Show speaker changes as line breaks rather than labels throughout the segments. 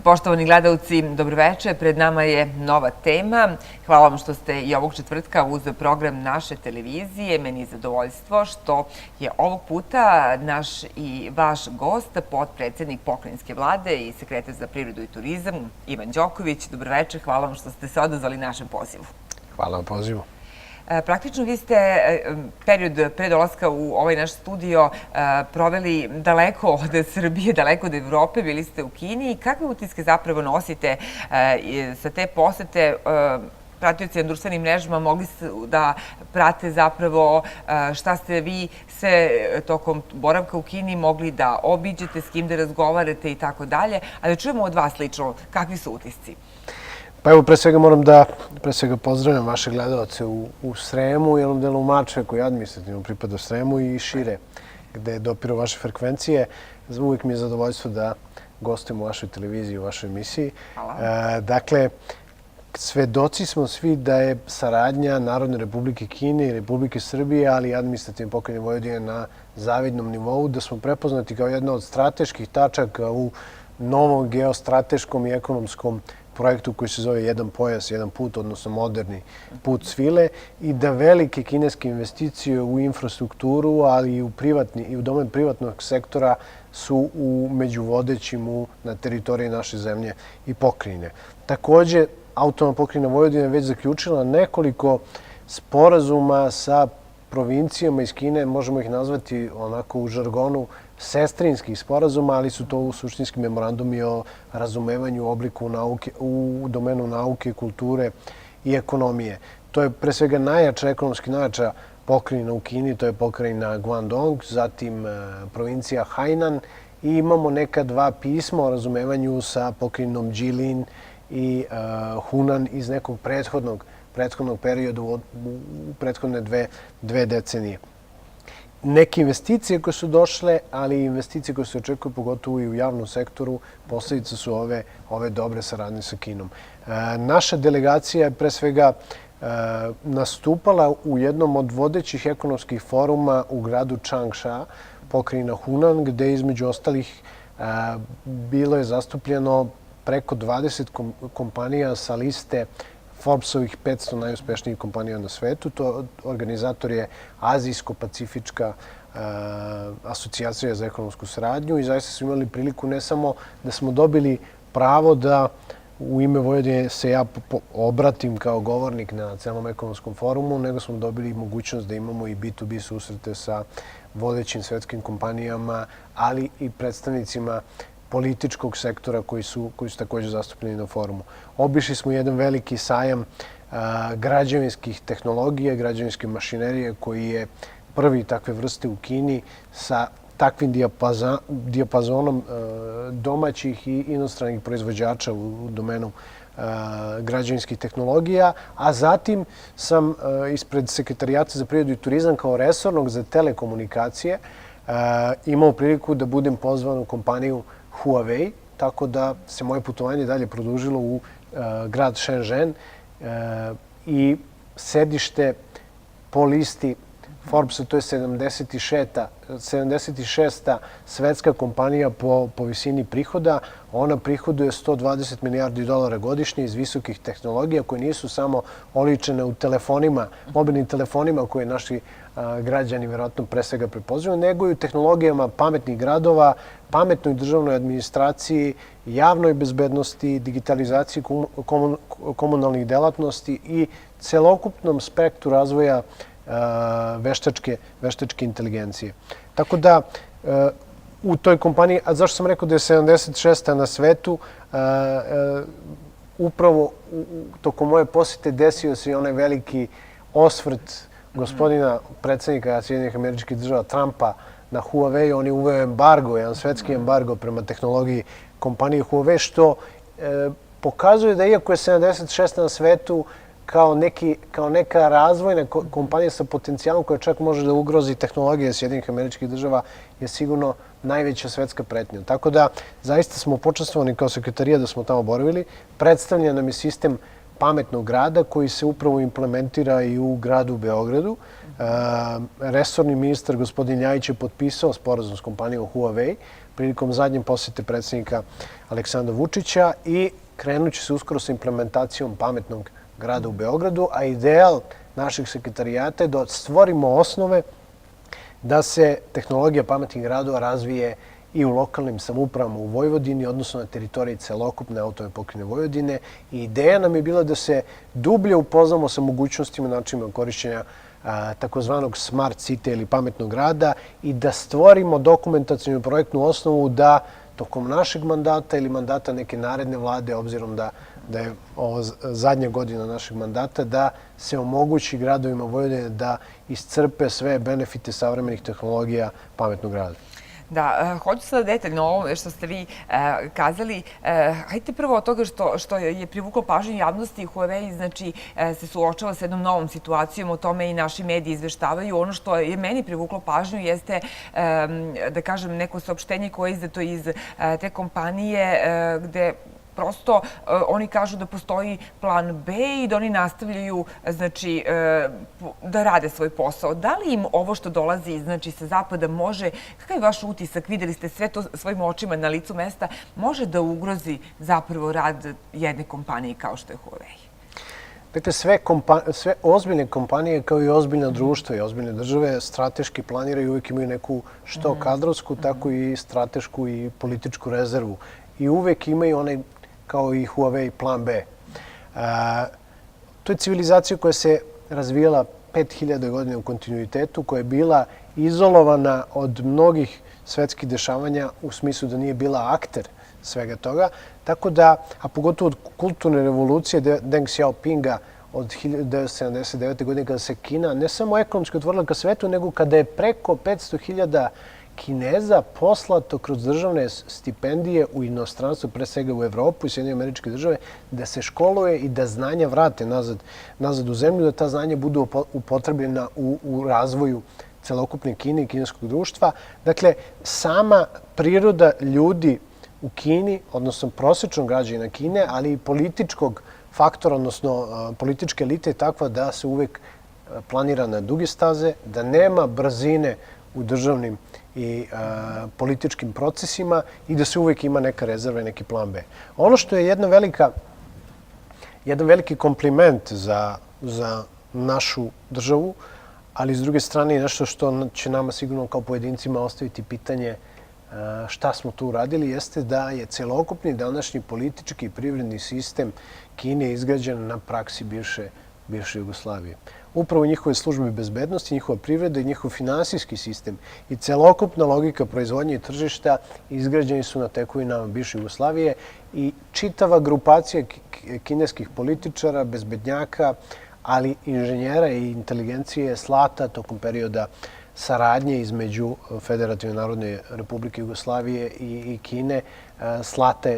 Poštovani gledalci, dobroveče. Pred nama je nova tema. Hvala vam što ste i ovog četvrtka uz program naše televizije. Meni je zadovoljstvo što je ovog puta naš i vaš gost, potpredsednik Pokrajinske vlade i sekretar za privredu i turizam, Ivan Đoković. Dobroveče, hvala vam što ste se odazvali našem pozivu.
Hvala na pozivu.
Praktično vi ste period pre dolaska u ovaj naš studio proveli daleko od Srbije, daleko od Evrope, bili ste u Kini. Kakve utiske zapravo nosite sa te posete? Pratioci na društvenim mrežama mogli su da prate zapravo šta ste vi sve tokom boravka u Kini mogli da obiđete, s kim da razgovarate i tako dalje. A da čujemo od vas lično, kakvi su utisci?
Pa evo, pre svega moram da pozdravljam vaše gledalce u Sremu, u jednom delu Mačve koji administrativno pripada Sremu i šire, gde dopiru vaše frekvencije. Uvijek mi je zadovoljstvo da gostujem u vašoj televiziji, u vašoj emisiji.
Hvala.
Dakle, svedoci smo svi da je saradnja Narodne Republike Kine i Republike Srbije, ali i administrativne pokrajine Vojvodine na zavidnom nivou, da smo prepoznati kao jedna od strateških tačaka u novom geostrateškom i ekonomskom projektu koji se zove Jedan pojas, jedan put, odnosno moderni put svile, i da velike kineske investicije u infrastrukturu, ali i u domen privatnog sektora su među vodećim na teritoriji naše zemlje i pokrajine. Takođe, Autonomna pokrajina Vojvodine je već zaključila nekoliko sporazuma sa provincijama iz Kine, možemo ih nazvati onako u žargonu sestrinskih sporazuma, ali su to u suštinski memorandumi o razumevanju u obliku nauke, u domenu nauke, kulture i ekonomije. To je pre svega ekonomski najjača pokrajina u Kini, to je pokrajina Guangdong, zatim provincija Hainan i imamo neka dva pisma o razumevanju sa pokrajinom Jilin i Hunan iz nekog prethodnog perioda u prethodne dve decenije. Neke investicije koje su došle, ali i investicije koje se očekuju pogotovo i u javnom sektoru, posledice su ove dobre saradnje sa Kinom. Naša delegacija je pre svega nastupala u jednom od vodećih ekonomskih foruma u gradu Changsha, pokrajina Hunan, gde između ostalih bilo je zastupljeno preko 20 kompanija sa liste Forbesovih 500 najuspešnijih kompanija na svetu. Organizator je Azijsko-Pacifička asocijacija za ekonomsku saradnju i zaista smo imali priliku ne samo da smo dobili pravo da u ime Vojvodine se ja obratim kao govornik na celom ekonomskom forumu, nego smo dobili mogućnost da imamo i B2B susrete sa vodećim svetskim kompanijama, ali i predstavnicima političkog sektora koji su također zastupljeni na forumu. Obišli smo jedan veliki sajam građevinskih tehnologija, građevinske mašinerije koji je prvi takve vrste u Kini sa takvim dijapazonom domaćih i inostranih proizvođača u domenu građevinskih tehnologija, a zatim sam ispred Sekretarijata za privredu i turizam kao resornog za telekomunikacije imao priliku da budem pozvan u kompaniju Huawei, tako da se moje putovanje dalje produžilo u grad Shenzhen i sedište po listi Forbesa, to je 76. svetska kompanija po visini prihoda. Ona prihoduje $120 milijardi godišnje iz visokih tehnologija koje nisu samo oličene u telefonima, mobilnim telefonima koje naši građani verovatno pre svega prepoznaju, nego i u tehnologijama pametnih gradova, pametnoj državnoj administraciji, javnoj bezbednosti, digitalizaciji komunalnih delatnosti i celokupnom spektru razvoja veštačke inteligencije. Tako da u toj kompaniji, a zašto sam rekao da je 76. na svetu, upravo tokom moje posete desio se i onaj veliki osvrt gospodina predsjednika Sjedinjenih Američkih Država Trumpa na Huawei. On je uveo embargo, jedan svetski embargo prema tehnologiji kompanije Huawei, što pokazuje da iako je 76. na svetu, kao neka razvojna kompanija sa potencijalom koja čak može da ugrozi tehnologije Sjedinjenih Američkih Država je sigurno najveća svetska pretnja. Tako da zaista smo počastvovani kao sekretarija da smo tamo boravili. Predstavljen nam je sistem pametnog grada koji se upravo implementira i u gradu Beogradu. Resorni ministar gospodin Ljajić je potpisao sporazum s kompanijom Huawei prilikom zadnje posete predsjednika Aleksandra Vučića i krenut će se uskoro sa implementacijom pametnog grada u Beogradu, a ideal našeg sekretarijata je da stvorimo osnove da se tehnologija pametnih gradova razvije i u lokalnim samoupravama u Vojvodini, odnosno na teritoriji celokupne autonomne pokrajine Vojvodine. I ideja nam je bila da se dublje upoznamo sa mogućnostima načinima korišćenja takozvanog smart city ili pametnog grada i da stvorimo dokumentacijnu projektnu osnovu da tokom našeg mandata ili mandata neke naredne vlade, obzirom da je ovo zadnja godina našeg mandata, da se omogući gradovima Vojvodine da iscrpe sve benefite savremenih tehnologija pametnog grada.
Da, hoću sada detaljno ovo što ste vi kazali. Hajde prvo od toga što je privuklo pažnju javnosti. Huawei znači, se suočava sa jednom novom situacijom, o tome i naši mediji izveštavaju. Ono što je meni privuklo pažnju jeste, da kažem, neko saopštenje koje je izdato iz te kompanije gde prosto oni kažu da postoji plan B i da oni nastavljaju znači, da rade svoj posao. Da li im ovo što dolazi znači, sa zapada može, kakav je vaš utisak, videli ste sve to svojim očima na licu mesta, može da ugrozi zapravo rad jedne kompanije kao što je Huawei?
Dakle, sve ozbiljne kompanije kao i ozbiljna društva i ozbiljne države strateški planiraju i uvijek imaju neku što kadrovsku, tako i stratešku i političku rezervu. I uvijek imaju onaj kao i Huawei plan B. To je civilizacija koja se razvijala 5000 godina u kontinuitetu, koja je bila izolovana od mnogih svetskih dešavanja u smislu da nije bila akter svega toga. Tako da, a pogotovo od kulturne revolucije Deng Xiaopinga od 1979. godine kada se Kina ne samo ekonomski otvorila ka svetu, nego kada je preko 500.000 Kineza poslato kroz državne stipendije u inostranstvo, pre svega u Evropu i Sjedinjene Američke Države, da se školuje i da znanja vrate nazad u zemlju, da ta znanja budu upotrebljena u razvoju celokupne Kine i kineskog društva. Dakle, sama priroda ljudi u Kini, odnosno prosječnog građana Kine, ali i političkog faktora, odnosno političke elite je takva da se uvek planira na duge staze, da nema brzine u državnim i političkim procesima i da se uvek ima neka rezerva i neki plan B. Ono što je jedan veliki kompliment za našu državu, ali s druge strane i nešto što će nama sigurno kao pojedincima ostaviti pitanje šta smo tu uradili, jeste da je celokupni današnji politički i privredni sistem Kine izgrađen na praksi bivše Jugoslavije. Upravo njihove službe bezbednosti, njihova privreda i njihov finansijski sistem i celokupna logika proizvodnje i tržišta izgrađeni su na tekovinama bivše Jugoslavije i čitava grupacija kineskih političara, bezbednjaka, ali inženjera i inteligencije je slata tokom perioda saradnje između Federativne narodne republike Jugoslavije i Kine,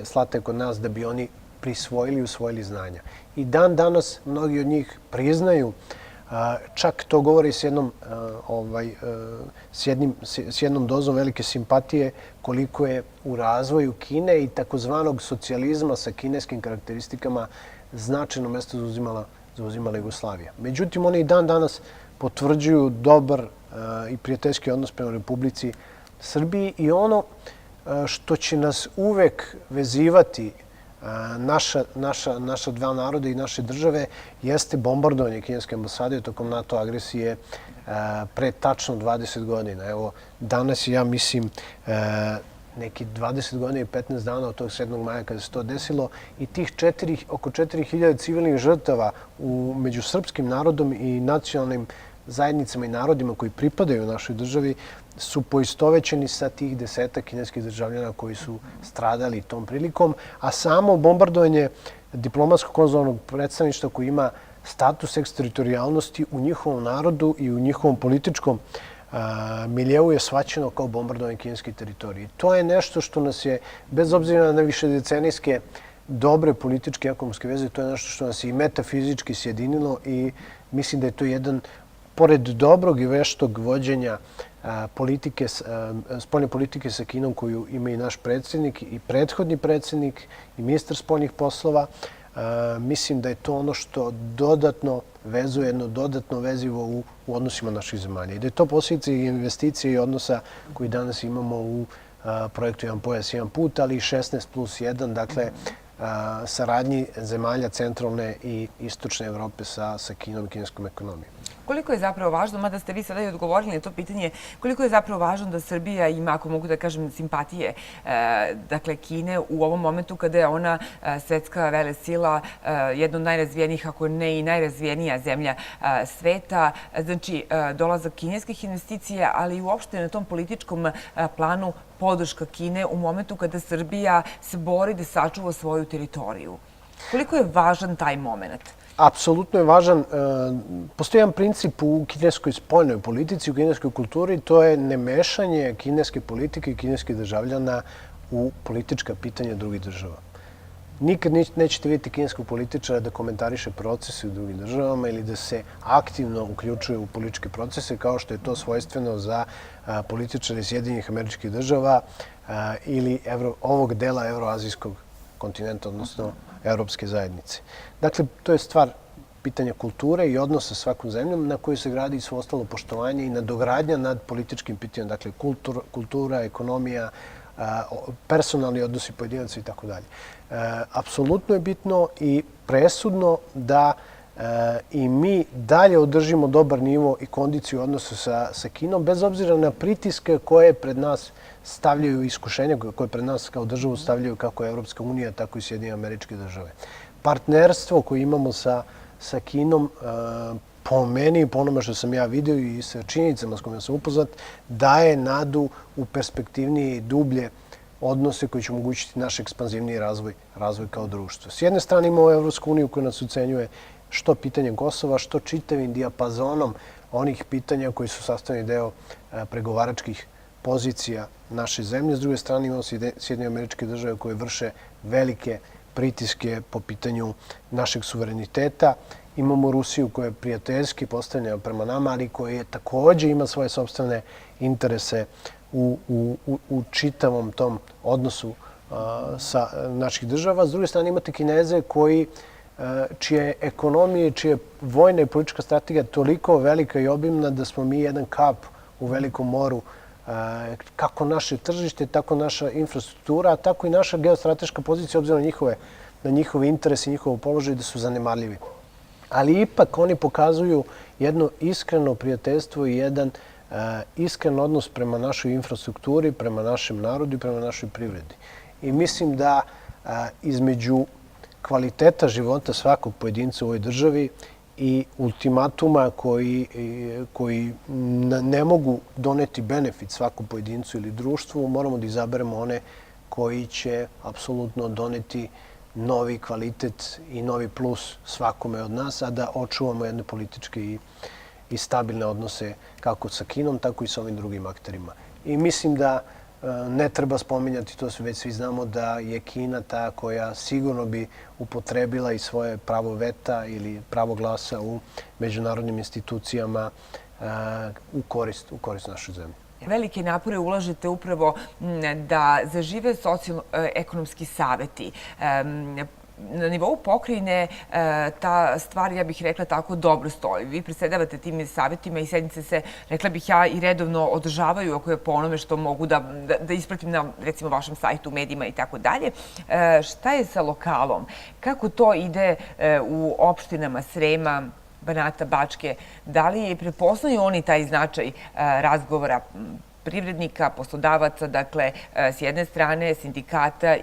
slate kod nas da bi oni prisvojili i usvojili znanja. I dan danas mnogi od njih priznaju, čak to govori s jednom dozom velike simpatije koliko je u razvoju Kine i takozvanog socijalizma sa kineskim karakteristikama značajno mesto zauzimala Jugoslavija. Međutim, oni i dan danas potvrđuju dobar i prijateljski odnos prema Republici Srbiji i ono što će nas uvek vezivati naša dva naroda i naše države jeste bombardovanje kineske ambasade tokom NATO agresije pre tačno 20 godina. Evo, danas je, ja mislim, neki 20 godina i 15 dana od tog 7. maja kada se to desilo i tih oko 4000 civilnih žrtava među srpskim narodom i nacionalnim zajednicama i narodima koji pripadaju našoj državi su poistovećeni sa tih 10 kineskih državljana koji su stradali tom prilikom, a samo bombardovanje diplomatsko-konzularnog predstavništva koji ima status eksteritorijalnosti u njihovom narodu i u njihovom političkom miljeu je shvaćeno kao bombardovanje kineske teritorije. To je nešto što nas je, bez obzira na višedecenijske dobre političke i ekonomske veze, to je nešto što nas je i metafizički sjedinilo i mislim da je to jedan, pored dobrog i veštog vođenja spoljne politike sa Kinom koju ima i naš predsjednik i prethodni predsjednik i ministar spoljnih poslova, Mislim da je to ono što dodatno vezuje, jedno dodatno vezivo u odnosima naših zemalja. I da je to posljedica investicije i odnosa koji danas imamo u projektu Jedan pojas, jedan put, ali i 16+1, dakle, saradnji zemalja centralne i istočne Evrope sa Kinom i kineskom ekonomijom.
Koliko je zapravo važno, mada ste vi sada i odgovorili na to pitanje, koliko je zapravo važno da Srbija ima, ako mogu da kažem, simpatije dakle Kine u ovom momentu kada je ona svetska velesila, jedna od najrazvijenijih, ako ne i najrazvijenija zemlja sveta. Znači, dolazak kineskih investicija, ali i uopšte na tom političkom planu podrška Kine u momentu kada Srbija se bori da sačuva svoju teritoriju. Koliko je važan taj moment?
Apsolutno je važan. Postoji jedan princip u kineskoj spoljnoj politici, u kineskoj kulturi, to je nemešanje kineske politike i kineskih državljana u politička pitanja drugih država. Nikad nećete vidjeti kineskog političara da komentariše procese u drugim državama ili da se aktivno uključuje u političke procese, kao što je to svojstveno za političare Sjedinjenih Američkih Država ili ovog dela evroazijskog kontinenta, odnosno Evropske zajednice. Dakle, to je stvar pitanja kulture i odnosa sa svakom zemljom na kojoj se gradi svo ostalo poštovanje i nadogradnja nad političkim pitanjem. Dakle, kultura, ekonomija, personalni odnosi pojedinaca i tako dalje. Apsolutno je bitno i presudno da i mi dalje održimo dobar nivo i kondiciju odnosa sa Kinom, bez obzira na pritiske koje pred nas stavljaju, iskušenja koje pred nas kao državu stavljaju kako Evropska unija, tako i Sjedinjene Američke Države. Partnerstvo koje imamo sa Kinom, po meni, po onome što sam ja vidio i sa činjenicama s kojima sam upoznat, daje nadu u perspektivnije i dublje odnose koji će omogućiti naš ekspanzivniji razvoj kao društvo. S jedne strane imamo Evropsku uniju koja nas ucenjuje što pitanjem Kosova, što čitavim dijapazonom onih pitanja koji su sastavni deo pregovaračkih pozicija naše zemlje. S druge strane imamo Sjedinjene Američke Države koje vrše velike pritiske po pitanju našeg suvereniteta. Imamo Rusiju koja je prijateljski postavljena prema nama, ali koja takođe ima svoje sopstvene interese u čitavom tom odnosu sa naših država. S druge strane imate Kineze čije ekonomije, čije vojna i politička strategija toliko velika i obimna da smo mi jedan kap u velikom moru, kako naše tržište, tako naša infrastruktura, tako i naša geostrateška pozicija, obzirom na njihove interese i njihov položaj, da su zanemarljivi. Ali ipak oni pokazuju jedno iskreno prijateljstvo i jedan iskren odnos prema našoj infrastrukturi, prema našem narodu i prema našoj privredi. I mislim da između kvaliteta života svakog pojedinca u ovoj državi i ultimatuma koji ne mogu doneti benefit svakom pojedincu ili društvu, moramo da izaberemo one koji će apsolutno doneti novi kvalitet i novi plus svakome od nas, a da očuvamo jedne političke i stabilne odnose kako sa Kinom, tako i sa ovim drugim akterima. I mislim da ne treba spominjati, to već svi znamo, da je Kina ta koja sigurno bi upotrebila i svoje pravo veta ili pravo glasa u međunarodnim institucijama u korist naše zemlje.
Velike napore ulažete upravo da zažive socijalno-ekonomski saveti. Na nivou pokrajine ta stvar, ja bih rekla tako, dobro stoji. Vi predsedavate tim savjetima i sednice se, rekla bih ja, i redovno održavaju, ako je po onome što mogu da ispratim na, recimo, vašem sajtu, medijima i tako dalje. Šta je sa lokalom? Kako to ide u opštinama Srema, Banata, Bačke? Da li prepoznaju oni taj značaj razgovora privrednika, poslodavaca, dakle, s jedne strane, sindikata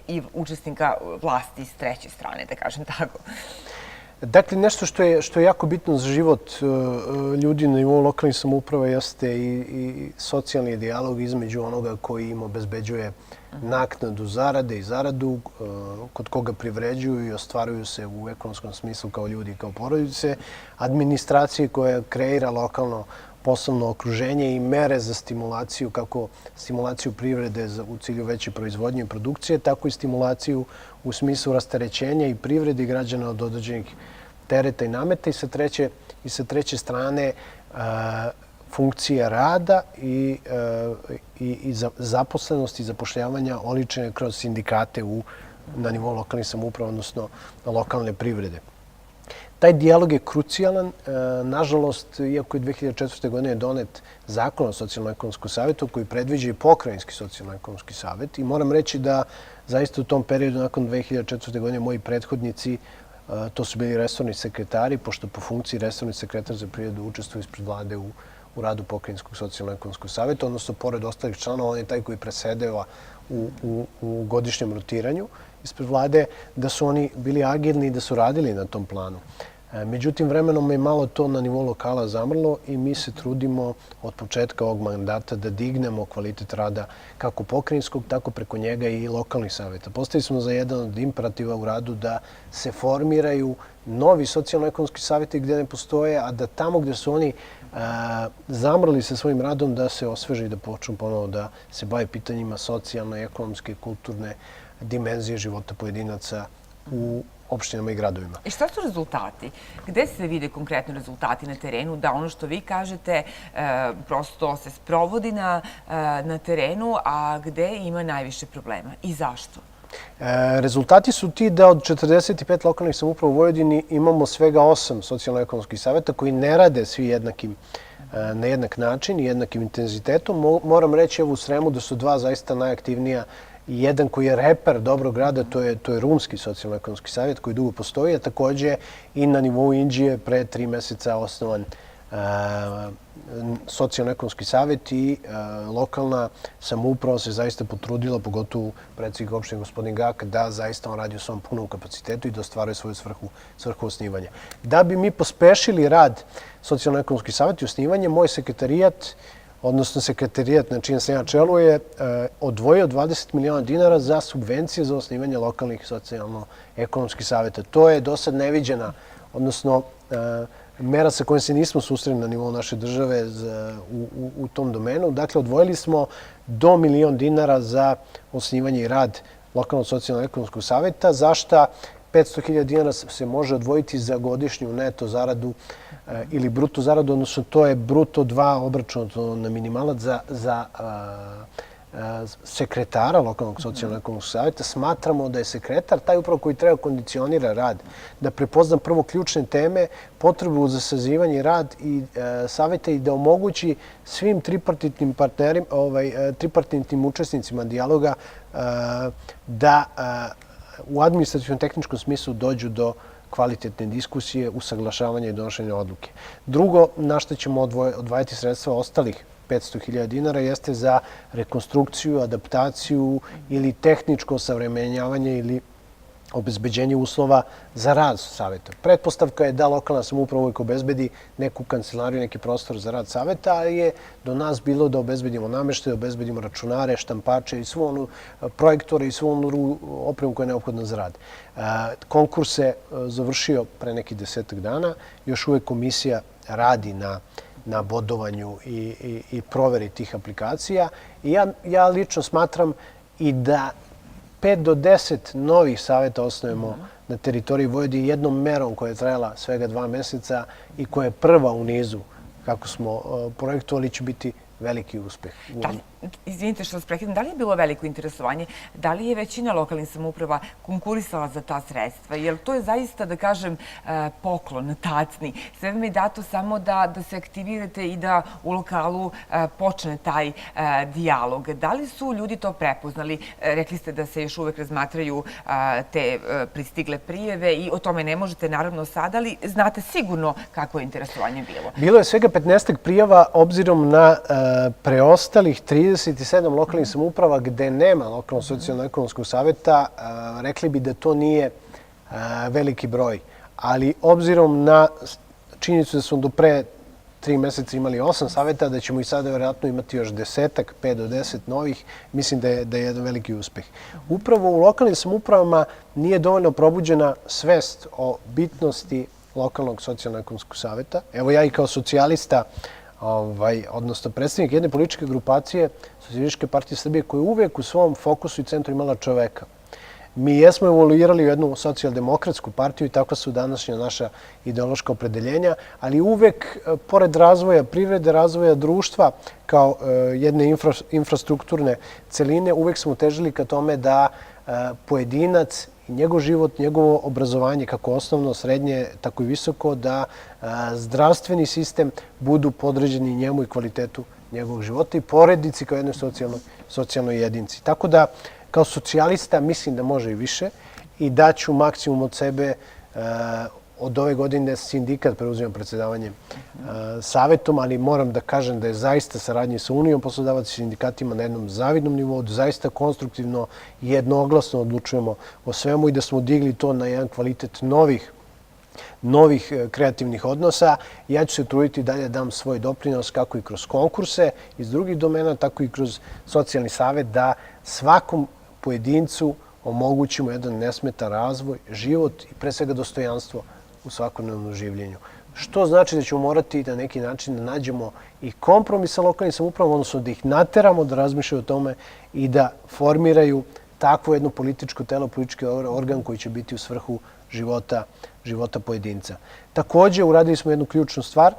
i učesnika vlasti s treće strane, da kažem tako?
Dakle, nešto što je jako bitno za život ljudi na nivou lokalnih samouprava jeste i socijalni dijalog između onoga koji im obezbeđuje naknadu zarade i zaradu, kod koga privređuju i ostvaruju se u ekonomskom smislu kao ljudi i kao porodice, administracije koja kreira lokalno poslovno okruženje i mere za stimulaciju, kako stimulaciju privrede u cilju veće proizvodnje i produkcije, tako i stimulaciju u smislu rasterećenja i privrede i građana od određenih tereta i nameta i sa treće strane funkcija rada i zaposlenosti i zapošljavanja oličene kroz sindikate u na nivou lokalnih samouprava, odnosno lokalne privrede. Taj dijalog je krucijalan. Nažalost, iako je 2004. godine donet zakon o socijalno-ekonomskom savjetu koji predviđa i pokrajinski socijalno-ekonomski savjet i moram reći da zaista u tom periodu nakon 2004. godine moji prethodnici, to su bili resorni sekretari, pošto po funkciji resorni sekretar za privredu učestvuje ispred vlade u radu pokrajinskog socijalno-ekonomskog savjeta, odnosno pored ostalih članova, on je taj koji presedeva u godišnjem rotiranju ispred vlade, da su oni bili agilni i da su radili na tom planu. Međutim, vremenom je malo to na nivou lokala zamrlo i mi se trudimo od početka ovog mandata da dignemo kvalitet rada kako pokrajinskog, tako preko njega i lokalnih savjeta. Postavili smo za jedan od imperativa u radu da se formiraju novi socijalno-ekonomski savjeti gdje ne postoje, a da tamo gdje su oni zamrli sa svojim radom da se osveže i da počnu ponovo da se bave pitanjima socijalne, ekonomske, kulturne dimenzije života pojedinaca u opštinama i gradovima.
I šta su rezultati? Gde se vide konkretno rezultati na terenu da ono što vi kažete prosto se sprovodi na terenu, a gde ima najviše problema i zašto?
Rezultati su ti da od 45 lokalnih samouprava u Vojvodini imamo svega 8 socijalno-ekonomskih savjeta koji ne rade svi na jednak način i jednakim intenzitetom. Moram reći u Sremu da su dva zaista najaktivnija. Jedan koji je reper dobrog rada, to je Rumski socijalno-ekonomski savjet koji dugo postoji, a također i na nivou Inđije pre 3 meseca osnovan socijalno-ekonomski savjet i lokalna samouprava se zaista potrudila, pogotovo predsjednik opštine gospodin Gak, da zaista on radi u svom punom kapacitetu i da ostvaruje svoju svrhu osnivanja. Da bi mi pospešili rad socijalno-ekonomski savjet i osnivanje, moj sekretarijat, odnosno sekretarijat na čijem sam ja čelu je odvojio 20 miliona dinara za subvencije za osnivanje lokalnih socijalno-ekonomskih savjeta. To je do sad neviđena, odnosno mera sa kojom se nismo susreli na nivou naše države u tom domenu. Dakle, odvojili smo do $1.000.000 dinara za osnivanje i rad lokalnog socijalno-ekonomskog savjeta, za šta 500.000 dinara se može odvojiti za godišnju neto zaradu ili bruto zaradu, odnosno to je bruto 2 obračunato na minimalac za sekretara lokalnog socijalno-ekonomskog savjeta. Smatramo da je sekretar taj upravo koji treba kondicionira rad, da prepozna prvo ključne teme, potrebu za sazivanje i rad i savjeta i da omogući svim tripartitnim učesnicima dijaloga da u administrativnom tehničkom smislu dođu do kvalitetne diskusije, usaglašavanja i donošenja odluke. Drugo, na što ćemo odvajati sredstva ostalih 500.000 dinara jeste za rekonstrukciju, adaptaciju ili tehničko savremenjavanje ili obezbeđenje uslova za rad savjeta. Pretpostavka je da lokalna samouprava uvijek obezbedi neku kancelariju, neki prostor za rad savjeta, ali je do nas bilo da obezbedimo namještaj, obezbedimo računare, štampače i svu onu projektore i svu onu opremu koja je neophodna za rad. Konkurs se završio pre nekih 10 dana. Još uvijek komisija radi na bodovanju i proveri tih aplikacija. I ja lično smatram i da 5 do 10 novih savjeta osnovimo na teritoriji Vojvodine jednom merom koja je trajala svega 2 meseca i koja je prva u nizu, kako smo projektovali, će biti veliki uspeh.
Izvinite što vas prekidam, da li je bilo veliko interesovanje? Da li je većina lokalnih samouprava konkurisala za ta sredstva? Jer to je zaista, da kažem, poklon, tacni. Sve vam je dato samo da se aktivirate i da u lokalu počne taj dijalog. Da li su ljudi to prepoznali? Rekli ste da se još uvek razmatraju te pristigle prijeve i o tome ne možete naravno sad, ali znate sigurno kako je interesovanje bilo.
Bilo je svega 15 prijava obzirom na preostalih 37 lokalnih samouprava gde nema lokalnog socijalno-ekonomskog savjeta. Rekli bi da to nije veliki broj. Ali obzirom na činjenicu da smo do pre 3 meseca imali 8 savjeta, da ćemo i sada vjerojatno imati još 10, 5 do 10 novih, mislim da je jedan veliki uspeh. Upravo u lokalnim samoupravama nije dovoljno probuđena svest o bitnosti lokalnog socijalno-ekonomskog savjeta. Evo ja i kao socijalista, odnosno predstavnik jedne političke grupacije Socijalističke partije Srbije koja je uvijek u svom fokusu i centru imala čoveka. Mi jesmo evoluirali u jednu socijaldemokratsku partiju i takva su današnja naša ideološka opredeljenja, ali uvijek, pored razvoja privrede, razvoja društva kao jedne infrastrukturne celine, uvijek smo težili ka tome da pojedinac i njegov život, njegovo obrazovanje, kako osnovno, srednje, tako i visoko, da zdravstveni sistem budu podređeni njemu i kvalitetu njegovog života i porodici kao jednoj socijalnoj jedinci. Tako da, kao socijalista, mislim da može i više i daću maksimum od sebe. Od ove godine sindikat preuzima predsedavanje savetom, ali moram da kažem da je zaista saradnje sa Unijom poslodavaca i sindikatima na jednom zavidnom nivou, da zaista konstruktivno i jednoglasno odlučujemo o svemu i da smo digli to na jedan kvalitet novih kreativnih odnosa. Ja ću se truditi dalje da dam svoj doprinos kako i kroz konkurse iz drugih domena, tako i kroz socijalni savet, da svakom pojedincu omogućimo jedan nesmetan razvoj, život i pre svega dostojanstvo u svakodnevnom življenju. Što znači da ćemo morati na neki način da nađemo i kompromis sa lokalnim samoupravama, odnosno da ih nateramo da razmišljaju o tome i da formiraju takvo jedno političko telo, politički organ koji će biti u svrhu života pojedinca. Takođe, uradili smo jednu ključnu stvar.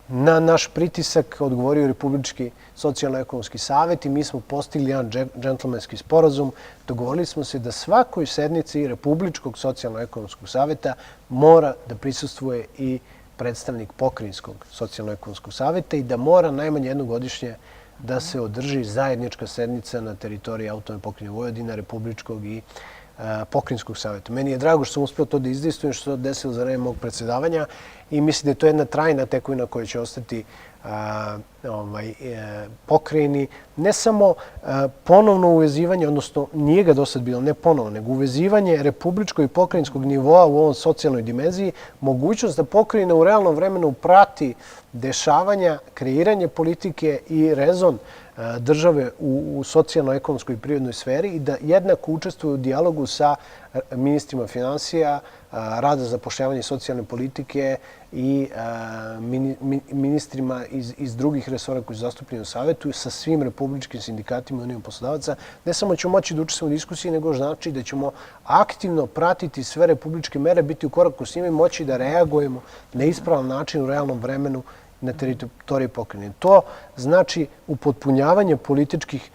Na naš pritisak odgovorio Republički socijalno-ekonomski savet i mi smo postigli jedan džentlmenski sporazum. Dogovorili smo se da svakoj sednici Republičkog socijalno-ekonomskog saveta mora da prisustvuje i predstavnik Pokrajinskog socijalno-ekonomskog saveta i da mora najmanje jednom godišnje da se održi zajednička sednica na teritoriji Autonomne pokrajine Vojvodina, Republičkog i Pokrajinskog saveta. Meni je drago što sam uspeo to da izdejstvujem, što se desilo za vreme mog predsedavanja i mislim da je to jedna trajna tekovina koja će ostati pokrajini. Ne samo ponovno uvezivanje, odnosno nije ga do sad bilo, ne ponovno, nego uvezivanje republičkog i pokrajinskog nivoa u ovom socijalnoj dimenziji, mogućnost da pokrajina u realnom vremenu prati dešavanja, kreiranje politike i rezon države u socijalno-ekonomskoj i privrednoj sferi i da jednako učestvuju u dijalogu sa ministrima finansija, rada, zapošljavanja i socijalne politike i ministrima iz drugih resora koji su zastupljeni u savetu sa svim republičkim sindikatima i Unijom poslodavaca. Ne samo ćemo moći da učestvujemo u diskusiji, nego znači da ćemo aktivno pratiti sve republičke mere, biti u koraku s njima i moći da reagujemo na ispravan način u realnom vremenu na teritoriji pokrajine. To znači upotpunjavanje političkih,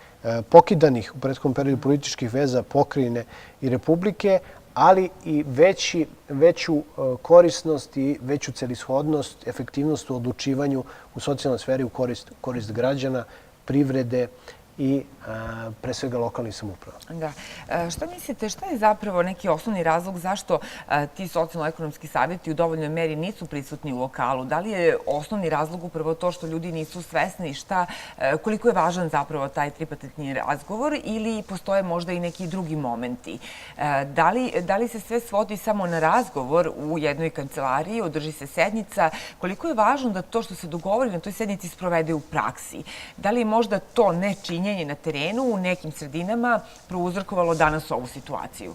pokidanih u prethodnom periodu političkih veza pokrajine i republike, ali i veću korisnost i veću celishodnost, efektivnost u odlučivanju u socijalnoj sferi u korist građana, privrede i pre svega lokalnih samouprava.
Da. Šta mislite, šta je zapravo neki osnovni razlog zašto ti socijalno-ekonomski savjeti u dovoljnoj meri nisu prisutni u lokalu? Da li je osnovni razlog upravo to što ljudi nisu svesni koliko je važan zapravo taj tripartitni razgovor ili postoje možda i neki drugi momenti? Da li se sve svodi samo na razgovor u jednoj kancelariji, održi se sednica? Koliko je važno da to što se dogovori na toj sednici sprovede u praksi? Da li je možda to nečinjenje na terenu u nekim sredinama prouzrokovalo danas ovu situaciju?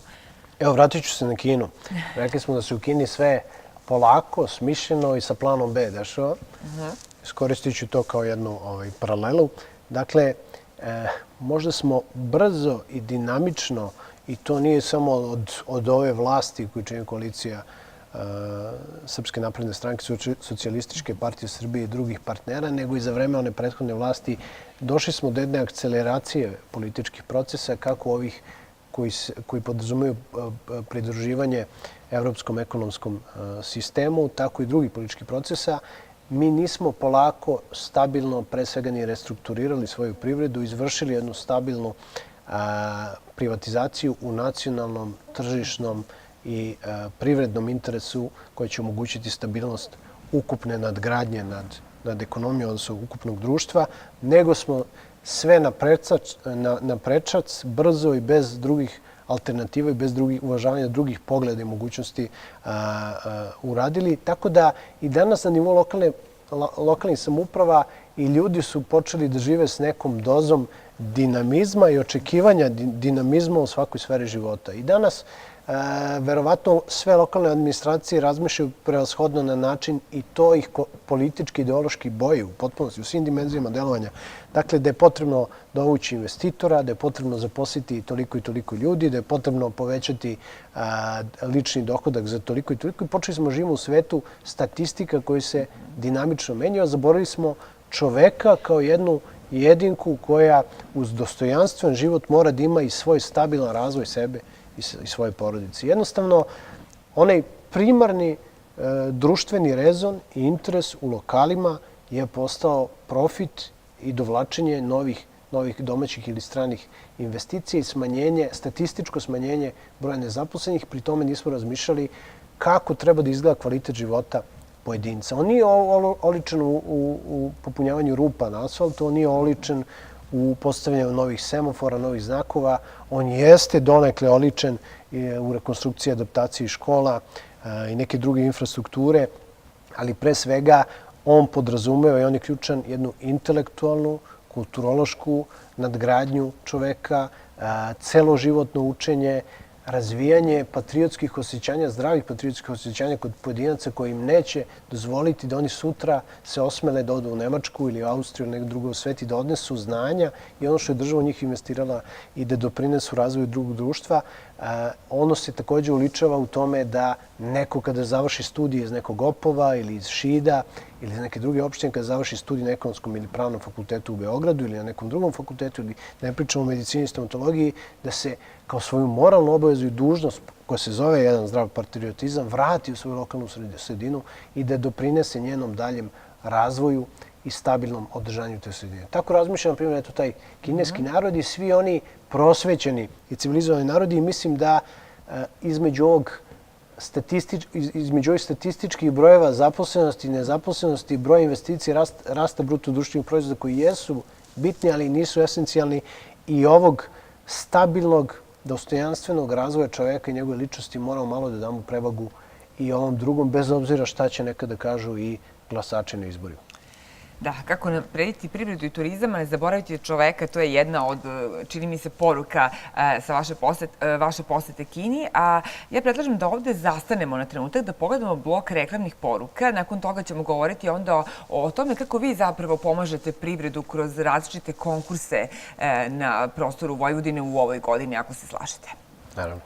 Evo, vratit ću se na Kinu. Rekli smo da se u Kini sve polako, smišljeno i sa planom B dešava. Iskoristit ću to kao jednu paralelu. Dakle, možda smo brzo i dinamično, i to nije samo od ove vlasti koju čini koalicija Srpske napredne stranke, Socijalističke partije Srbije i drugih partnera, nego i za vreme one prethodne vlasti došli smo do jedne akceleracije političkih procesa, kako ovih koji podrazumaju pridruživanje evropskom ekonomskom sistemu, tako i drugih političkih procesa. Mi nismo polako, stabilno, pre svega ni restrukturirali svoju privredu, izvršili jednu stabilnu privatizaciju u nacionalnom, tržišnom i privrednom interesu koji će omogućiti stabilnost ukupne nadgradnje nad ekonomijom, odnosno ukupnog društva, nego smo sve na prečac, brzo i bez drugih alternativa i bez uvažavanja drugih pogleda i mogućnosti uradili. Tako da i danas na nivou lokalnih samouprava i ljudi su počeli da žive s nekom dozom dinamizma i očekivanja dinamizma u svakoj sferi života. I danas verovatno sve lokalne administracije razmišljaju prevashodno na način i to ih politički, ideološki boji u potpunosti, u svim dimenzijama delovanja. Dakle, da je potrebno dovući investitora, da je potrebno zaposliti toliko i toliko ljudi, da je potrebno povećati lični dohodak za toliko i toliko. I počeli smo živimo u svetu statistika koji se dinamično menjaju, a zaboravili smo čoveka kao jednu jedinku koja uz dostojanstven život mora da ima i svoj stabilan razvoj sebe i svoje porodice. Jednostavno, onaj primarni društveni rezon i interes u lokalima je postao profit i dovlačenje novih domaćih ili stranih investicija i statističko smanjenje broja nezaposlenih. Pri tome nismo razmišljali kako treba da izgleda kvalitet života pojedinca. On nije oličen u popunjavanju rupa na asfaltu, on nije oličen u postavljanju novih semafora, novih znakova. On jeste donekle oličen u rekonstrukciji, adaptaciji škola i neke druge infrastrukture, ali pre svega on podrazumeva i on je ključan jednu intelektualnu, kulturološku nadgradnju čoveka, celoživotno učenje, razvijanje patriotskih osjećanja, zdravih patriotskih osjećanja kod pojedinaca koji im neće dozvoliti da oni sutra se osmele da odu u Nemačku ili u Austriju ili nekog drugog sveta i da odnesu znanja i ono što je država u njih investirala i da doprinesu razvoju drugog društva. Ono se takođe uličava u tome da neko kada završi studije iz nekog Opova ili iz Šida ili iz neke druge opštine, kada završi studij na ekonomskom ili pravnom fakultetu u Beogradu ili na nekom drugom fakultetu ili ne pričamo o medicini i stomatologiji, da se kao svoju moralnu obavezu i dužnost koja se zove jedan zdrav patriotizam vrati u svoju lokalnu sredinu i da doprinese njenom daljem razvoju i stabilnom održanju te sredine. Tako razmišljam, na primjer, eto taj kineski narod i svi oni prosvećeni i civilizovani narodi i mislim da između ovih statističkih brojeva zaposlenosti i nezaposlenosti, broja investicija, rasta bruto društvenih proizvoda koji jesu bitni, ali nisu esencijalni i ovog stabilnog, dostojanstvenog razvoja čoveka i njegove ličnosti moramo malo da damo prevagu i ovom drugom, bez obzira šta će nekada kažu i glasači na izborima.
Da, kako naprediti privredu i turizam, a ne zaboraviti čoveka, to je jedna od, čini mi se, poruka sa vaše posete Kini. A ja predlažem da ovde zastanemo na trenutak, da pogledamo blok reklamnih poruka. Nakon toga ćemo govoriti onda o tome kako vi zapravo pomažete privredu kroz različite konkurse na prostoru Vojvodine u ovoj godini, ako se slažete.
Naravno.